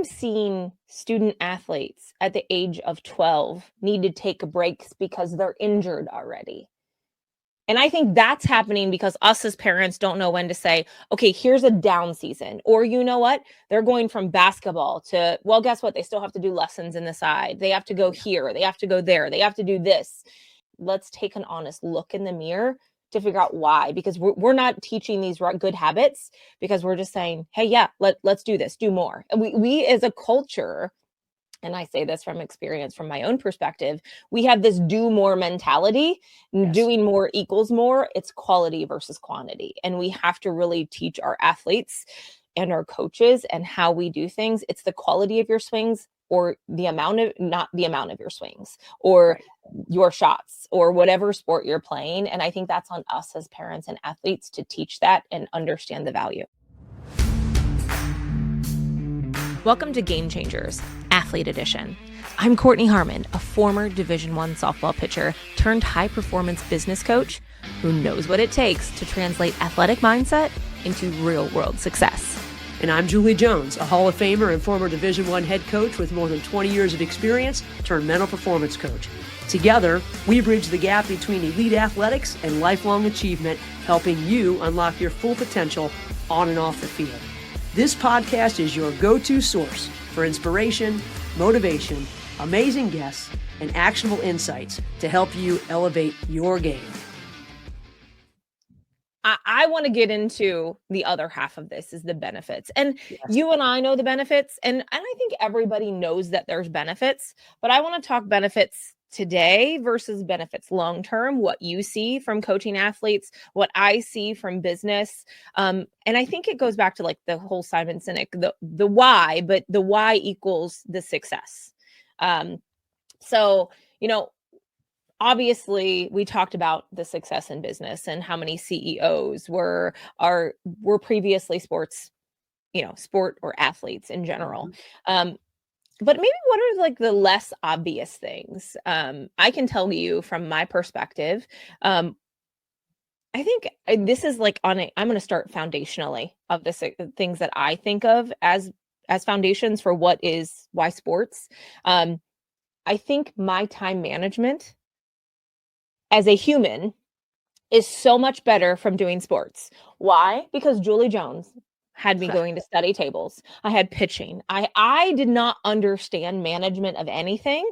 I'm seeing student athletes at the age of 12 need to take breaks because they're injured already. And I think that's happening because us as parents don't know when to say, okay, here's a down season. Or you know what? They're going from basketball to, well, guess what? They still have to do lessons in the side. They have to go here. They have to go there. They have to do this. Let's take an honest look in the mirror to figure out why, because we're not teaching these good habits because we're just saying, hey, yeah, let's do this, do more. And we as a culture, and I say this from experience, from my own perspective, we have this do more mentality. Yes. Doing more equals more. It's quality versus quantity. And we have to really teach our athletes and our coaches and how we do things. It's the quality of your swings or the amount of, not the amount of your swings or your shots or whatever sport you're playing. And I think that's on us as parents and athletes to teach that and understand the value. Welcome to Game Changers, Athlete Edition. I'm Kortney Harmon, a former Division I softball pitcher turned high-performance business coach who knows what it takes to translate athletic mindset into real-world success. And I'm Julie Jones, a Hall of Famer and former Division I head coach with more than 20 years of experience turned mental performance coach. Together, we bridge the gap between elite athletics and lifelong achievement, helping you unlock your full potential on and off the field. This podcast is your go-to source for inspiration, motivation, amazing guests, and actionable insights to help you elevate your game. I want to get into the other half of this is the benefits. And you and I know the benefits, and I think everybody knows that there's benefits, but I want to talk benefits today versus benefits long-term, what you see from coaching athletes, what I see from business. And I think it goes back to like the whole Simon Sinek, the why, but the why equals the success. So, obviously we talked about the success in business and how many CEOs were previously sport or athletes in general. But maybe what are like the less obvious things? I can tell you from my perspective, I think this is like I'm going to start foundationally of the things that I think of as foundations for why sports. I think my time management as a human is so much better from doing sports. Why? Because Julie Jones had me going to study tables. I had pitching. I did not understand management of anything.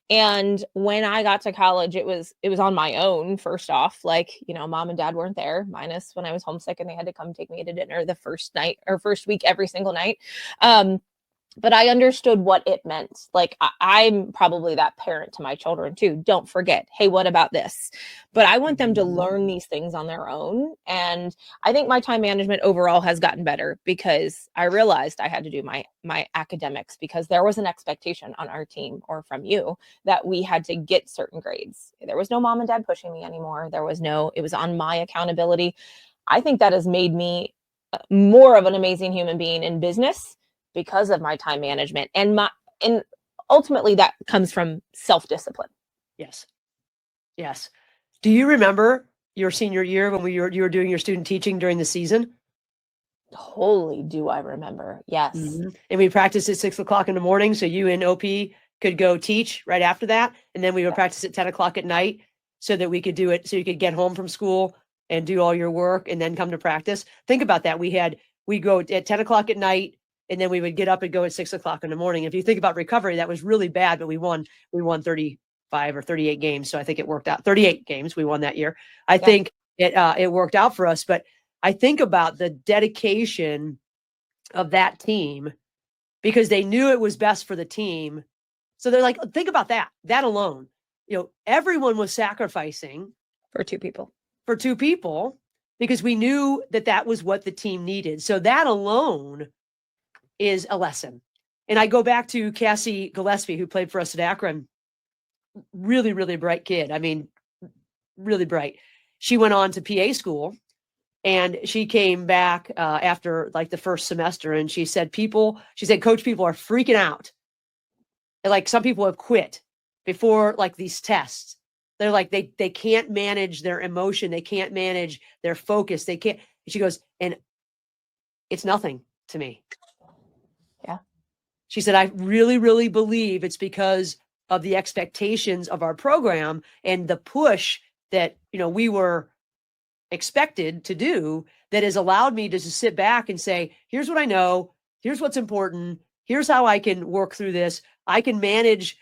And when I got to college, it was on my own. First off, mom and dad weren't there, minus when I was homesick and they had to come take me to dinner the first night or first week every single night. But I understood what it meant. Like I'm probably that parent to my children too. Don't forget, hey, what about this? But I want them to learn these things on their own. And I think my time management overall has gotten better because I realized I had to do my academics because there was an expectation on our team or from you that we had to get certain grades. There was no mom and dad pushing me anymore. It was on my accountability. I think that has made me more of an amazing human being in business because of my time management and ultimately that comes from self-discipline. Yes. Do you remember your senior year when you were doing your student teaching during the season? Totally do I remember. Yes. Mm-hmm. And we practiced at 6 o'clock in the morning. So you and OP could go teach right after that. And then we would practice at 10 o'clock at night so that we could do it. So you could get home from school and do all your work and then come to practice. Think about that. We go at 10 o'clock at night. And then we would get up and go at 6 o'clock in the morning. If you think about recovery, that was really bad, but we won 35 or 38 games. So I think it worked out. 38 games we won that year. I think it worked out for us, but I think about the dedication of that team because they knew it was best for the team. So they're like, think about that alone, everyone was sacrificing for two people because we knew that was what the team needed. So that alone is a lesson. And I go back to Cassie Gillespie, who played for us at Akron. Really, really bright kid. I mean, really bright. She went on to PA school and she came back after like the first semester. And she said, coach, people are freaking out. And, like some people have quit before like these tests. They're like, they can't manage their emotion. They can't manage their focus. They can't. She goes, and it's nothing to me. Yeah. She said, I really, really believe it's because of the expectations of our program and the push that, we were expected to do that has allowed me to just sit back and say, here's what I know. Here's what's important. Here's how I can work through this. I can manage,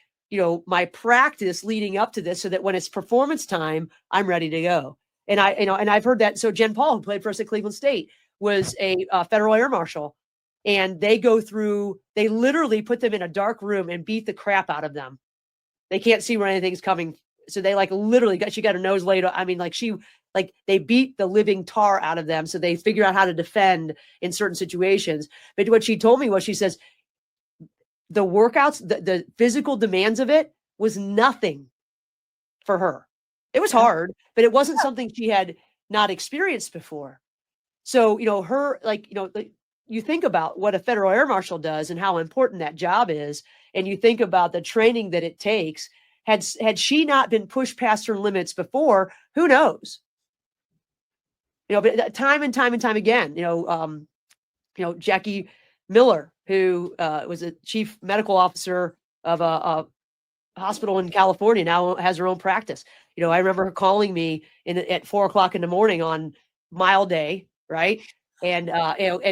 my practice leading up to this so that when it's performance time, I'm ready to go. And I've heard that. So Jen Paul, who played for us at Cleveland State, was a federal air marshal, and they literally put them in a dark room and beat the crap out of them. They can't see where anything's coming. So they literally she got her nose laid. I mean, they beat the living tar out of them. So they figure out how to defend in certain situations. But what she told me was, she says, the workouts, the physical demands of it was nothing for her. It was hard, but it wasn't something she had not experienced before. So, you think about what a federal air marshal does and how important that job is. And you think about the training that it takes. Had she not been pushed past her limits before, who knows? But time and time and time again, Jackie Miller, who was a chief medical officer of a hospital in California, now has her own practice. I remember her calling me at 4:00 in the morning on mile day, right? And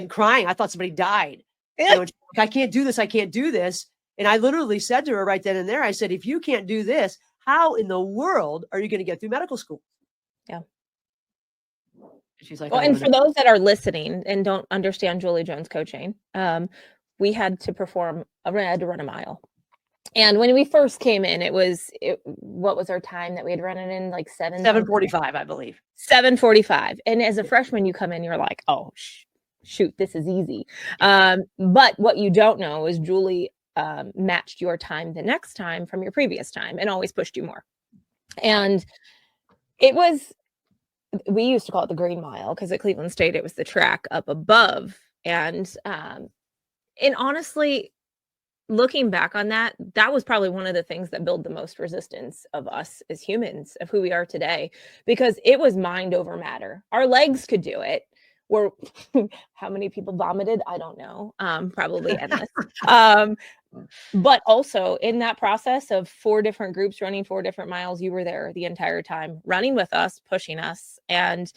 crying. I thought somebody died. I can't do this. I can't do this. And I literally said to her right then and there, I said, if you can't do this, how in the world are you going to get through medical school? Yeah. She's like, well, and for those that are listening and don't understand Julie Jones coaching, we had to run a mile. And when we first came in, what was our time that we had run it in? Like 7:45, I believe. 7:45. And as a freshman, you come in, you're like, oh, shoot, this is easy. But what you don't know is Julie matched your time the next time from your previous time and always pushed you more. And we used to call it the Green Mile because at Cleveland State, it was the track up above. And honestly, looking back on that was probably one of the things that built the most resistance of us as humans, of who we are today, because it was mind over matter. Our legs could do it. How many people vomited? I don't know. Probably endless. But also in that process of 4 different groups running 4 different miles, you were there the entire time, running with us, pushing us. And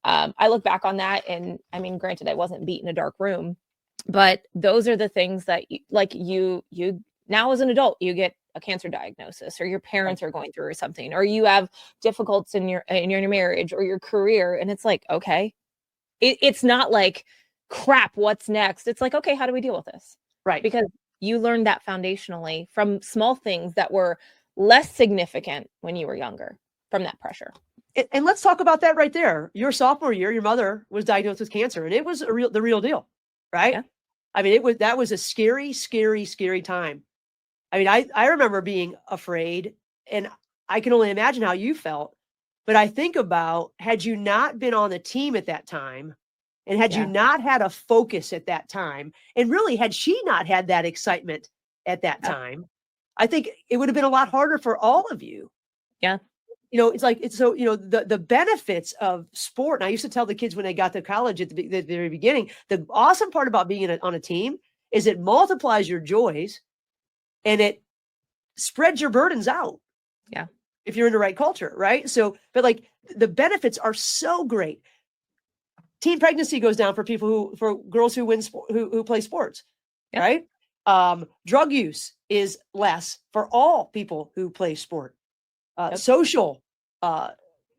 I look back on that, and I mean, granted, I wasn't beat in a dark room, but those are the things that you now as an adult, you get a cancer diagnosis, or your parents are going through something, or you have difficulties in your marriage or your career. And it's like, okay, it's not like, crap, what's next? It's like, okay, how do we deal with this? Right. Because you learned that foundationally from small things that were less significant when you were younger, from that pressure. And let's talk about that right there. Your sophomore year, your mother was diagnosed with cancer, and it was the real deal, right? Yeah. I mean, that was a scary, scary, scary time. I mean, I remember being afraid, and I can only imagine how you felt. But I think about, had you not been on the team at that time, and had you not had a focus at that time, and really had she not had that excitement at that time, I think it would have been a lot harder for all of you. Yeah. The benefits of sport. And I used to tell the kids when they got to college at the very beginning, the awesome part about being on a team is it multiplies your joys and it spreads your burdens out. Yeah. If you're in the right culture, right? So, but the benefits are so great. Teen pregnancy goes down for girls who play sports, right? Drug use is less for all people who play sport. Social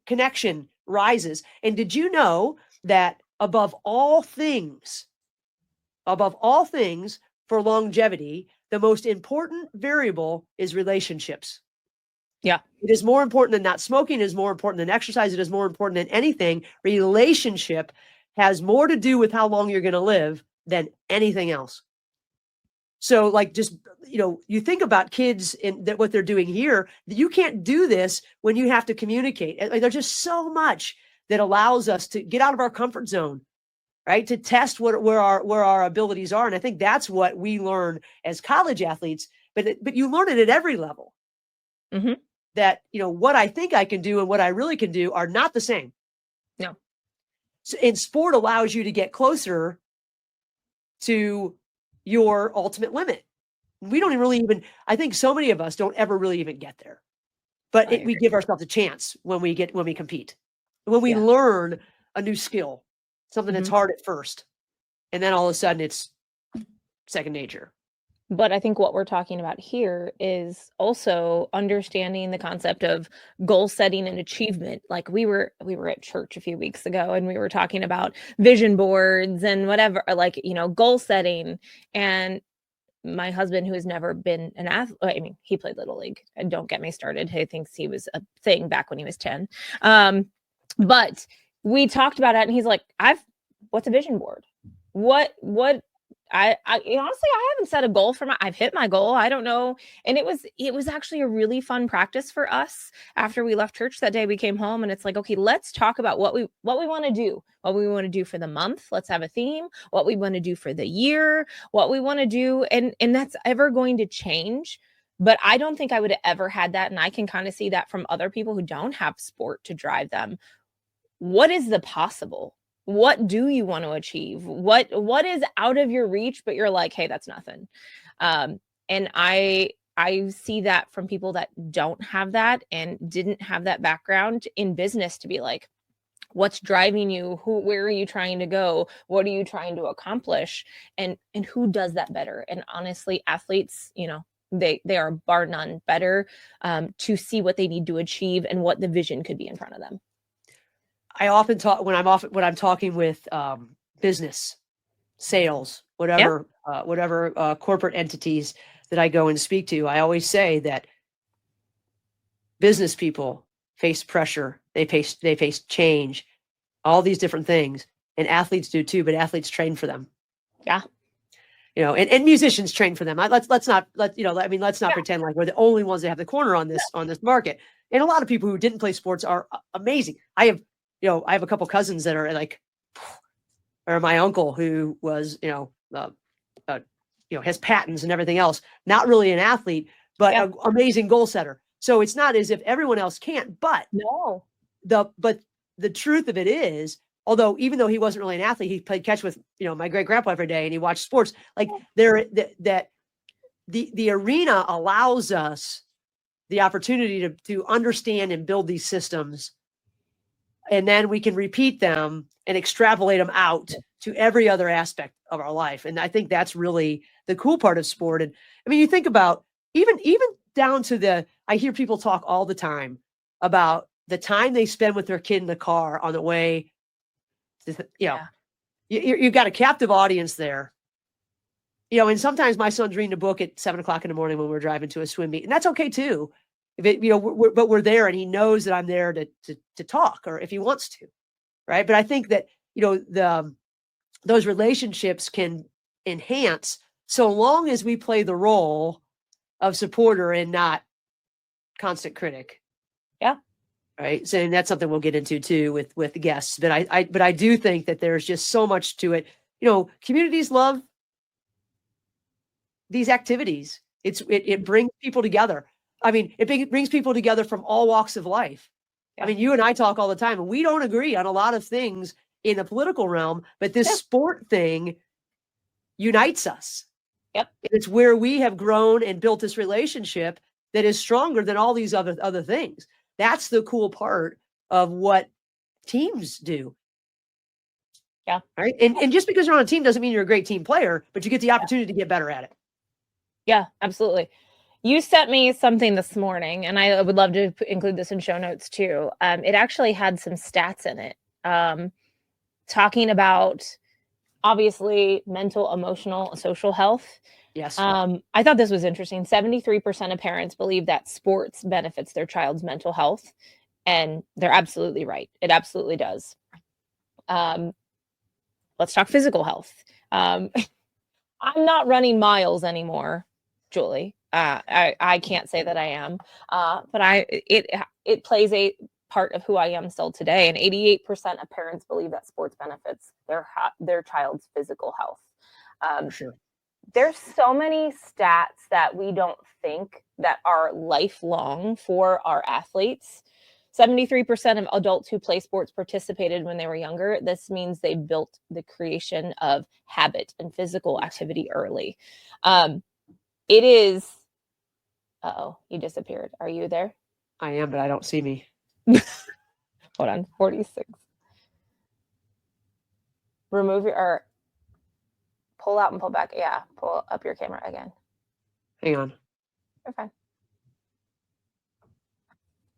connection rises. And did you know that above all things, for longevity, the most important variable is relationships? Yeah. It is more important than not smoking, it is more important than exercise, it is more important than anything. Relationship has more to do with how long you're going to live than anything else. So you think about kids and what they're doing here, you can't do this when you have to communicate. There's just so much that allows us to get out of our comfort zone, right? To test where our abilities are. And I think that's what we learn as college athletes, but you learn it at every level. Mm-hmm. That, what I think I can do and what I really can do are not the same. No. So, and sport allows you to get closer to your ultimate limit. We don't I think so many of us don't ever really even get there, but we give ourselves a chance when we compete, when we learn a new skill, something that's hard at first, and then all of a sudden it's second nature. But I think what we're talking about here is also understanding the concept of goal setting and achievement. Like we were at church a few weeks ago and we were talking about vision boards and whatever, like, goal setting. And my husband, who has never been an athlete, I mean, he played Little League, and don't get me started. He thinks he was a thing back when he was 10. But we talked about it and he's like, what's a vision board? What I honestly, I haven't set a goal I've hit my goal. I don't know. And it was actually a really fun practice for us. After we left church that day, we came home and it's like, okay, let's talk about what we want to do, what we want to do for the month. Let's have a theme, what we want to do for the year, what we want to do. And that's ever going to change. But I don't think I would have ever had that. And I can kind of see that from other people who don't have sport to drive them. What is the possible? What do you want to achieve? What is out of your reach, but you're like, hey, that's nothing. And I see that from people that don't have that and didn't have that background in business to be like, what's driving you? Where are you trying to go? What are you trying to accomplish? And who does that better? And honestly, athletes, they are bar none better to see what they need to achieve and what the vision could be in front of them. I often talk when I'm talking with business, sales, whatever corporate entities that I go and speak to. I always say that business people face pressure, they face change, all these different things, and athletes do too. But athletes train for them. Yeah. And musicians train for them. Let's not pretend like we're the only ones that have the corner on this market. And a lot of people who didn't play sports are amazing. I have a couple cousins that are like, or my uncle who was, has patents and everything else, not really an athlete, but an amazing goal setter. So it's not as if everyone else can't, but the truth of it is, even though he wasn't really an athlete, he played catch with, my great grandpa every day and he watched sports. Like the arena allows us the opportunity to understand and build these systems. And then we can repeat them and extrapolate them out to every other aspect of our life. And I think that's really the cool part of sport. And I mean, you think about even down to I hear people talk all the time about the time they spend with their kid in the car on the way. You've got a captive audience there. And sometimes my son's reading a book at 7:00 in the morning when we're driving to a swim meet, and that's okay too. But we're there and he knows that I'm there to talk, or if he wants to, right? But I think that, those relationships can enhance so long as we play the role of supporter and not constant critic. Yeah. Right. So that's something we'll get into too with the guests. But I do think that there's just so much to it. Communities love these activities. It brings people together. I mean, it brings people together from all walks of life. Yeah. I mean, you and I talk all the time, and we don't agree on a lot of things in the political realm, but this sport thing unites us. Yep. It's where we have grown and built this relationship that is stronger than all these other things. That's the cool part of what teams do. Yeah. Right. And just because you're on a team doesn't mean you're a great team player, but you get the opportunity to get better at it. Yeah, absolutely. You sent me something this morning, and I would love to include this in show notes too. It actually had some stats in it, talking about obviously mental, emotional, social health. Yes. I thought this was interesting. 73% of parents believe that sports benefits their child's mental health, and they're absolutely right. It absolutely does. Let's talk physical health. I'm not running miles anymore, Julie. I can't say that I am, but it plays a part of who I am still today. And 88% of parents believe that sports benefits their child's physical health. Sure. There's so many stats that we don't think that are lifelong for our athletes. 73% of adults who play sports participated when they were younger. This means they built the creation of habit and physical activity early. it is, uh-oh, you disappeared. Are you there? I am, but I don't see me. Hold on, 46. Remove your, or pull out and pull back. Yeah, pull up your camera again. Hang on. You're fine.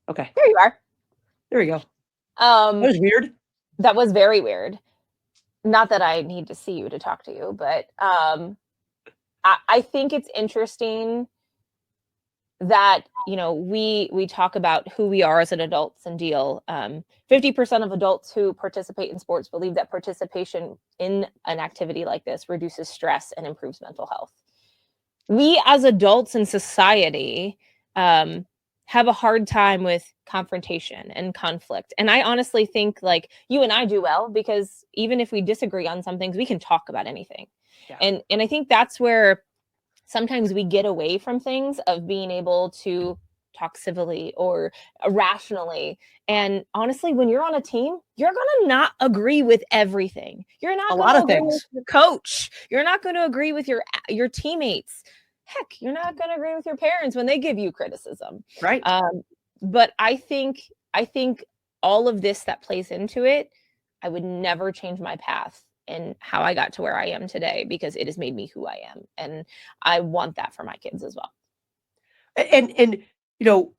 Okay. There you are. There we go. That was weird. That was very weird. Not that I need to see you to talk to you, but I think it's interesting that, you know, we talk about who we are as an adults and deal. 50% of adults who participate in sports believe that participation in an activity like this reduces stress and improves mental health. We as adults in society have a hard time with confrontation and conflict. And I honestly think like you and I do well, because even if we disagree on some things, we can talk about anything. Yeah. And I think that's where sometimes we get away from things, of being able to talk civilly or rationally. And honestly, when you're on a team, you're going to not agree with everything. You're not going to agree with your coach. You're not going to agree with your teammates. Heck, you're not going to agree with your parents when they give you criticism. Right. But I think all of this that plays into it, I would never change my path and how I got to where I am today, because it has made me who I am. And I want that for my kids as well. And you know,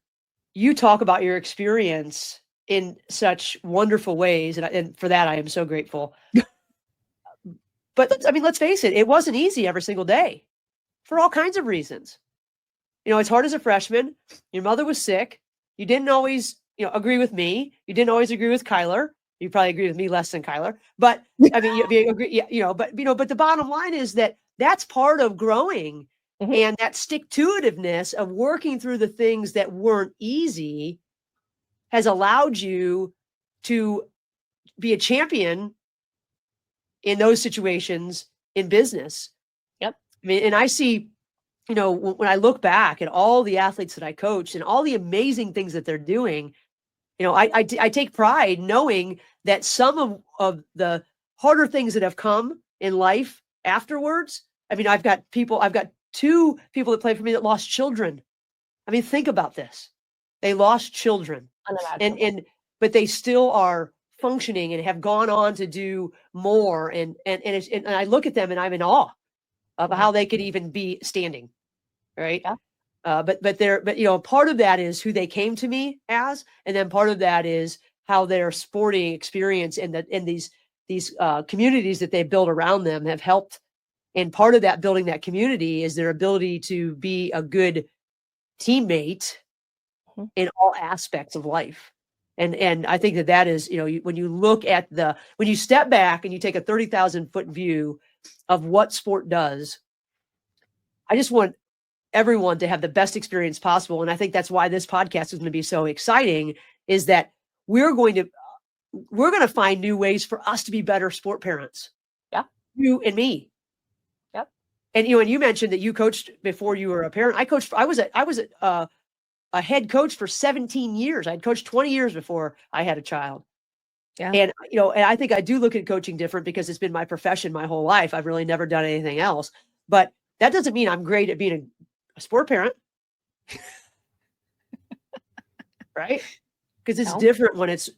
you talk about your experience in such wonderful ways. And for that, I am so grateful. But I mean, let's face it, it wasn't easy every single day for all kinds of reasons. You know, it's hard as a freshman. Your mother was sick. You didn't always, you know, agree with me. You didn't always agree with Kyler. You probably agree with me less than Kyler, but I mean, you agree, yeah, you know, but the bottom line is that that's part of growing, and that stick-to-itiveness of working through the things that weren't easy has allowed you to be a champion in those situations in business. Yep. I mean, and I see, you know, when I look back at all the athletes that I coached and all the amazing things that they're doing, you know, I take pride knowing that some of the harder things that have come in life afterwards. I mean, I've got 2 people that played for me that lost children. I mean, think about this. They lost children, but they still are functioning and have gone on to do more. And I look at them and I'm in awe of how they could even be standing. Right. Yeah. But you know, part of that is who they came to me as, and then part of that is how their sporting experience and these communities that they built around them have helped. And part of that building that community is their ability to be a good teammate in all aspects of life. And I think that is, you know, when you look at when you step back and you take a 30,000-foot view of what sport does, I just want everyone to have the best experience possible. And I think that's why this podcast is going to be so exciting, is that we're going to find new ways for us to be better sport parents. Yeah. You and me. Yep. And you mentioned that you coached before you were a parent. I was a head coach for 17 years. I'd coached 20 years before I had a child. Yeah. And, you know, and I think I do look at coaching different because it's been my profession my whole life. I've really never done anything else, but that doesn't mean I'm great at being a sport parent. Right? Because it's different when it's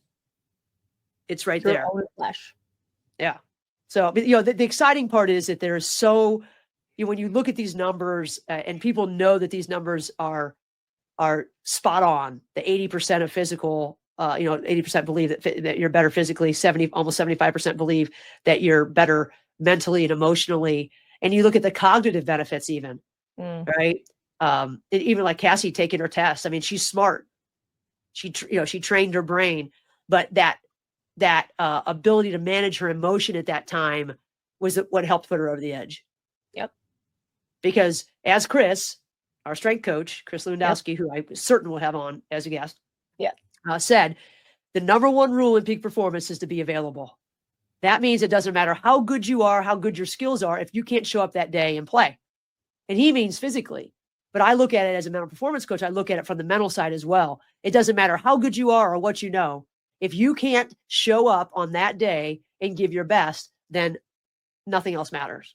right there. Flesh. Yeah. So, you know, the exciting part is that there's so, you know, when you look at these numbers and people know that these numbers are spot on, the 80% of physical, you know, 80% believe that you're better physically, almost 75% believe that you're better mentally and emotionally. And you look at the cognitive benefits even, right? Even like Cassie taking her test. I mean, she's smart. She trained her brain, but that ability to manage her emotion at that time was what helped put her over the edge. Yep. Because as Chris, our strength coach, Chris Lewandowski, who I certain will have on as a guest, said, the number one rule in peak performance is to be available. That means it doesn't matter how good you are, how good your skills are, if you can't show up that day and play. And he means physically. But I look at it as a mental performance coach. I look at it from the mental side as well. It doesn't matter how good you are or what you know. If you can't show up on that day and give your best, then nothing else matters.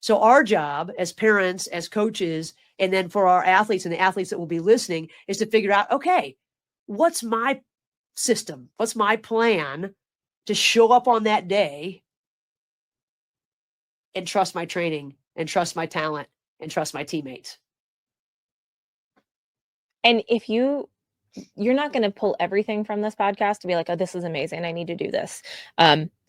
So our job as parents, as coaches, and then for our athletes and the athletes that will be listening is to figure out, okay, what's my system? What's my plan to show up on that day and trust my training and trust my talent and trust my teammates? And if you're not going to pull everything from this podcast to be like, oh, this is amazing, I need to do this.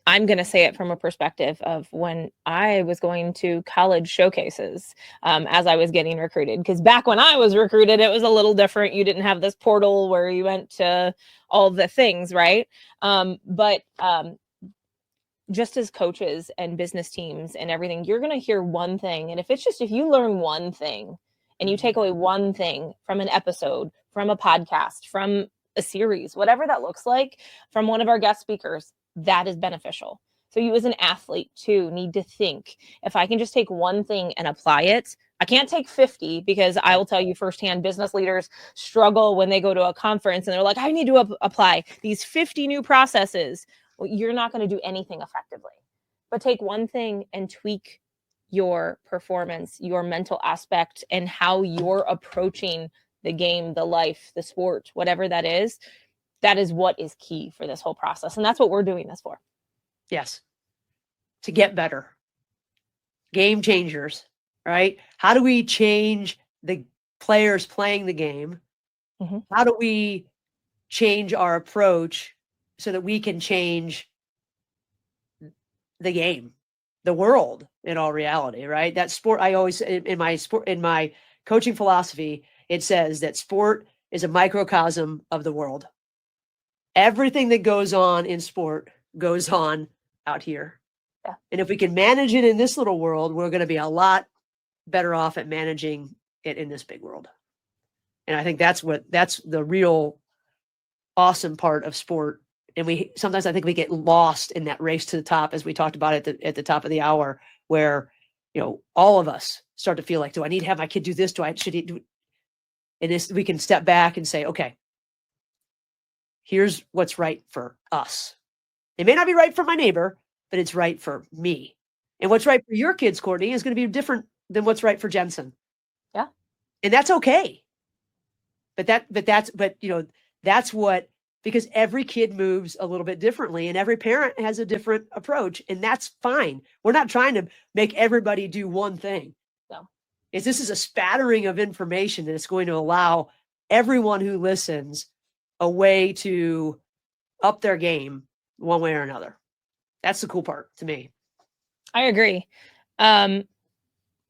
I'm going to say it from a perspective of when I was going to college showcases as I was getting recruited. Because back when I was recruited, it was a little different. You didn't have this portal where you went to all the things, right? But just as coaches and business teams and everything, you're going to hear one thing. And if you learn one thing and you take away one thing from an episode, from a podcast, from a series, whatever that looks like, from one of our guest speakers, that is beneficial. So you as an athlete too need to think, if I can just take one thing and apply it, I can't take 50, because I will tell you firsthand, business leaders struggle when they go to a conference and they're like, I need to apply these 50 new processes. Well, you're not going to do anything effectively. But take one thing and tweak your performance, your mental aspect, and how you're approaching the game, the life, the sport, whatever that is. That is what is key for this whole process. And that's what we're doing this for. Yes. To get better. Game changers, right? How do we change the players playing the game? Mm-hmm. How do we change our approach so that we can change the game, the world in all reality, right? That sport, I always, in my coaching philosophy, it says that sport is a microcosm of the world. Everything that goes on in sport goes on out here. Yeah. And if we can manage it in this little world, we're going to be a lot better off at managing it in this big world. And I think that's the real awesome part of sport. And sometimes I think we get lost in that race to the top, as we talked about at the top of the hour, where, all of us start to feel like, do I need to have my kid do this? Should he do? And we can step back and say, okay, here's what's right for us. It may not be right for my neighbor, but it's right for me. And what's right for your kids, Kortney, is going to be different than what's right for Jensen. Yeah. And that's okay. That's what, because every kid moves a little bit differently and every parent has a different approach, and that's fine. We're not trying to make everybody do one thing. No. This is a spattering of information that is going to allow everyone who listens a way to up their game one way or another. That's the cool part to me. I agree. And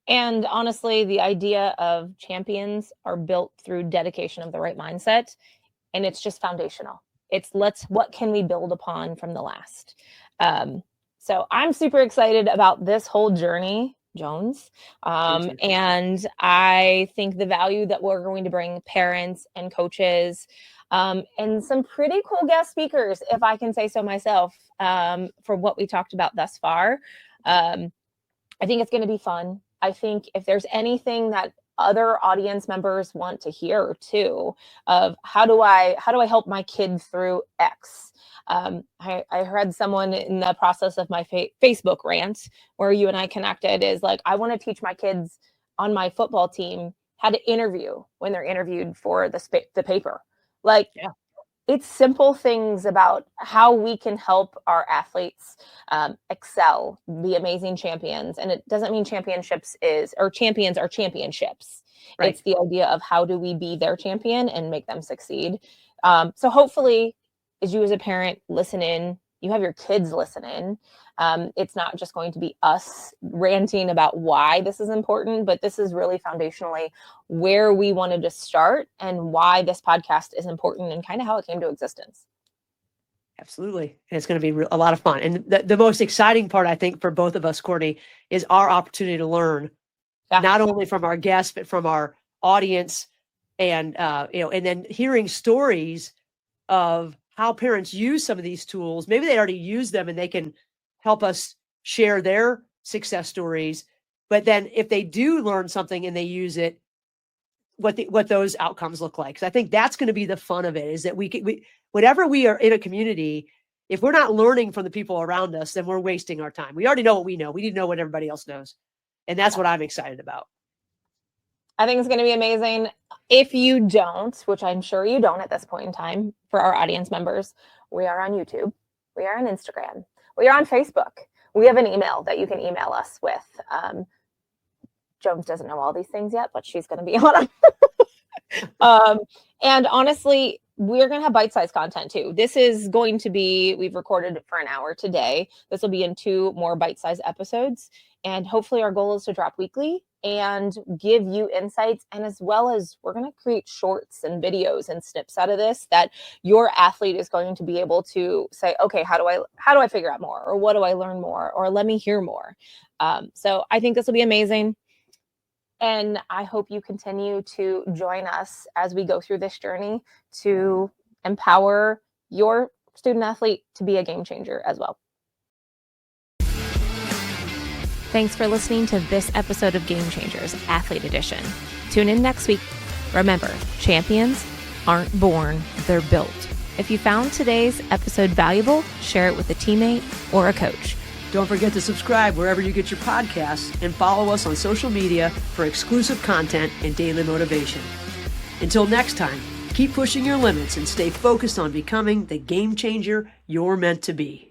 honestly, the idea of champions are built through dedication of the right mindset. And it's just foundational. What can we build upon from the last? So I'm super excited about this whole journey, Jones. And I think the value that we're going to bring parents and coaches, and some pretty cool guest speakers, if I can say so myself, for what we talked about thus far. I think it's going to be fun. I think if there's anything that other audience members want to hear too, of how do I help my kid through X? I heard someone in the process of my Facebook rant where you and I connected is like, I want to teach my kids on my football team how to interview when they're interviewed for the paper. Like, yeah. It's simple things about how we can help our athletes excel, be amazing champions. And it doesn't mean champions are championships. Right. It's the idea of how do we be their champion and make them succeed. So hopefully, as you as a parent listen in, you have your kids listen in. It's not just going to be us ranting about why this is important, but this is really foundationally where we wanted to start and why this podcast is important and kind of how it came to existence. Absolutely. And it's going to be a lot of fun. And the most exciting part, I think, for both of us, Kortney, is our opportunity to learn, not only from our guests, but from our audience, and and then hearing stories of how parents use some of these tools. Maybe they already use them and they can help us share their success stories. But then if they do learn something and they use it, what those outcomes look like. Because I think that's going to be the fun of it, is that whenever we are in a community, if we're not learning from the people around us, then we're wasting our time. We already know what we know. We need to know what everybody else knows. And that's what I'm excited about. I think it's going to be amazing. If you don't, which I'm sure you don't at this point in time, for our audience members, we are on YouTube. We are on Instagram. We are on Facebook. We have an email that you can email us with. Jones doesn't know all these things yet, but she's going to be on them. And honestly, we're going to have bite-sized content too. This is going to be, we've recorded for an hour today. This will be in 2 more bite-sized episodes. And hopefully our goal is to drop weekly and give you insights. And as well as we're going to create shorts and videos and snips out of this that your athlete is going to be able to say, okay, how do I figure out more? Or what do I learn more? Or let me hear more. So I think this will be amazing. And I hope you continue to join us as we go through this journey to empower your student athlete to be a game changer as well. Thanks for listening to this episode of Game Changers Athlete Edition. Tune in next week. Remember, champions aren't born, they're built. If you found today's episode valuable, share it with a teammate or a coach. Don't forget to subscribe wherever you get your podcasts and follow us on social media for exclusive content and daily motivation. Until next time, keep pushing your limits and stay focused on becoming the game changer you're meant to be.